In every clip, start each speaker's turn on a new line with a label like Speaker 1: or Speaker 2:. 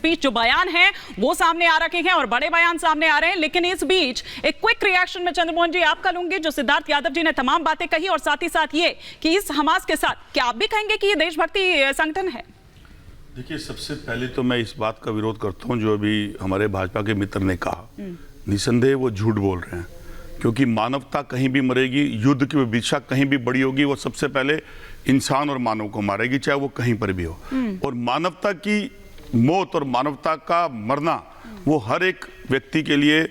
Speaker 1: बीच जो बयान है वो सामने आ रखे हैं और बड़े बयान सामने आ रहे हैं। लेकिन इस बीच एक क्विक रिएक्शन में चंद्रमोहन जी आपका लूंगी। जो सिद्धार्थ यादव जी ने तमाम बातें कही और साथ ही साथ ये कि इस हमास के साथ क्या आप भी कहेंगे कि ये देशभक्ति संगठन है?
Speaker 2: देखिए, सबसे पहले तो मैं इस बात का विरोध करता हूं जो अभी हमारे भाजपा के मित्र ने कहा। निसंदेह वो झूठ बोल रहे हैं, क्योंकि मानवता कहीं भी मरेगी, युद्ध की विवक्षा कहीं भी बड़ी होगी, वो सबसे पहले इंसान और मानव को मारेगी, चाहे वो कहीं पर भी हो। और मानवता की मौत और मानवता का मरना वो हर एक व्यक्ति के लिए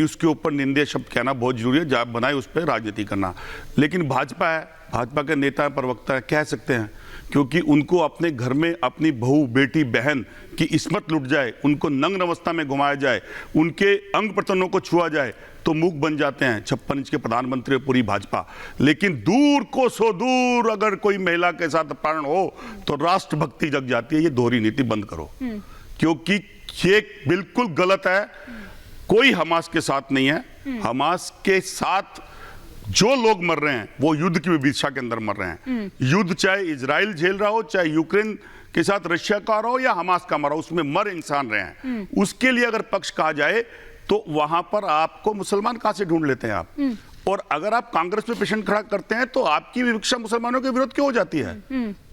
Speaker 2: उसके ऊपर निंदनीय शब्द कहना बहुत जरूरी है, जब बनाए उस पर राजनीति करना। लेकिन भाजपा है, भाजपा के नेता प्रवक्ता है, कह सकते हैं, क्योंकि उनको अपने घर में अपनी बहू बेटी बहन की इस्मत लुट जाए, उनको नग्न अवस्था में घुमाया जाए, उनके अंग प्रत्यंगों को छुआ जाए तो मूक बन जाते हैं 56 इंच के प्रधानमंत्री और पूरी भाजपा। लेकिन दूर को सो दूर अगर कोई महिला के साथ अपहरण हो तो राष्ट्रभक्ति जग जाती है। ये दोहरी नीति बंद करो, क्योंकि ये बिल्कुल गलत है। कोई हमास के साथ नहीं है। हमास के साथ जो लोग मर रहे हैं वो युद्ध की विवक्षा के अंदर मर रहे हैं। युद्ध चाहे इजराइल झेल रहा हो, चाहे यूक्रेन के साथ रशिया का रहा हो या हमास का मरा हो, उसमें मर इंसान रहे हैं। उसके लिए अगर पक्ष कहा जाए तो वहां पर आपको मुसलमान कहां से ढूंढ लेते हैं आप? और अगर आप कांग्रेस पे पेशेंट खड़ा करते हैं तो आपकी विवक्षा मुसलमानों के विरोध क्यों हो जाती है?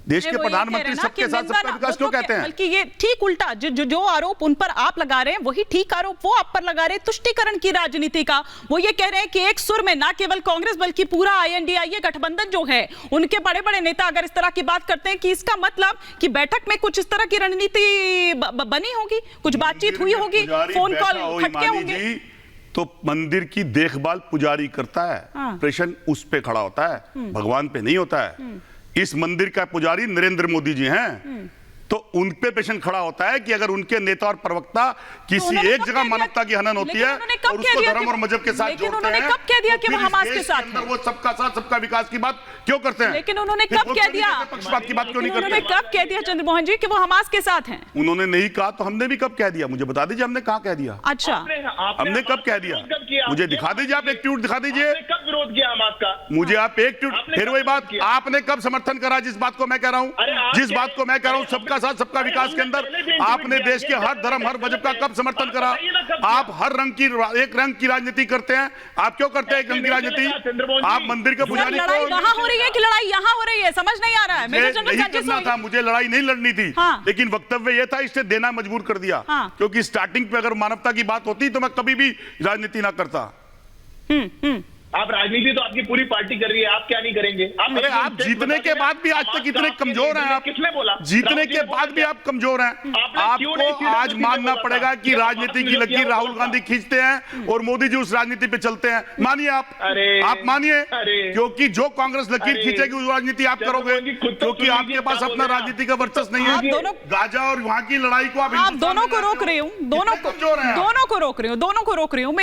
Speaker 2: देश के प्रधानमंत्री सबके साथ सबका विकास क्यों कहते हैं?
Speaker 1: बल्कि ये ठीक उल्टा, जो आरोप उन पर आप लगा रहे हैं वही ठीक आरोप वो आप पर लगा रहे हैं तुष्टीकरण की राजनीति का। वो ये कह रहे हैं कि एक सुर में ना केवल कांग्रेस बल्कि पूरा INDIA गठबंधन जो है उनके बड़े बड़े नेता अगर इस तरह की बात करते हैं कि इसका मतलब कि बैठक में कुछ इस तरह की रणनीति बनी होगी, कुछ बातचीत हुई होगी, फोन कॉल खटके होंगे।
Speaker 2: तो मंदिर की देखभाल पुजारी करता है, प्रश्न उस पे खड़ा होता है, भगवान पे नहीं होता है। इस मंदिर का पुजारी नरेंद्र मोदी जी हैं, तो उन पे पेशेंट खड़ा होता है कि अगर उनके नेता और प्रवक्ता किसी एक जगह मानवता की हनन होती है और उसको धर्म और मजहब के साथ जोड़ते हैं,
Speaker 1: कब कह दिया कि वो हमास के साथ है?
Speaker 2: वो सबका साथ सबका विकास की बात क्यों करते हैं?
Speaker 1: लेकिन उन्होंने कब कह दिया?
Speaker 2: पक्षपात की बात क्यों नहीं करते?
Speaker 1: उन्होंने कब कह दिया चंद्रमोहन जी कि वो हमास के साथ हैं?
Speaker 2: उन्होंने नहीं कहा तो हमने भी कब कह दिया? मुझे बता दीजिए, हमने कहाँ कह दिया?
Speaker 1: अच्छा,
Speaker 2: हमने कब कह दिया? मुझे दिखा दीजिए, आप एक ट्वीट दिखा दीजिए।
Speaker 3: कब विरोध किया हमास का?
Speaker 2: मुझे आप एक ट्वीट, फिर वही बात, आपने कब समर्थन करा जिस बात को मैं कह रहा हूं? जिस बात को मैं कह रहा हूं सबका साथ सबका विकास के अंदर आपने देश के हर धर्म हर मजहब का कब समर्थन करा? आप हर रंग की एक रंग की राजनीति करते हैं। आप क्यों करते हैं एक रंग की राजनीति? आप मंदिर के पुजारी को
Speaker 1: लड़ाई वहां हो रही है कि लड़ाई यहां हो रही है, समझ नहीं आ रहा है।
Speaker 2: नहीं करना था, मुझे लड़ाई नहीं लड़नी थी, लेकिन वक्तव्य यह था इससे देना मजबूर कर दिया। क्योंकि स्टार्टिंग पे अगर मानवता की बात होती तो मैं कभी भी राजनीति ना करता।
Speaker 3: आप राजनीति तो आपकी पूरी पार्टी कर रही है, आप क्या नहीं करेंगे?
Speaker 2: अरे आप जीतने के बाद भी आज तक इतने कमजोर हैं। आप
Speaker 3: किसने बोला?
Speaker 2: जीतने के बाद भी आप कमजोर हैं। आपको आज मानना पड़ेगा कि राजनीति की लकीर राहुल गांधी खींचते हैं और मोदी जी उस राजनीति पे चलते हैं। मानिए आप मानिए, क्योंकि जो कांग्रेस लकीर खींचेगी उस राजनीति आप करोगे, क्योंकि आपके पास अपना राजनीति का वर्चस्व नहीं है। गाजा और वहां की लड़ाई को आप
Speaker 1: दोनों को रोक रही हूँ, दोनों को रोक रही हूँ।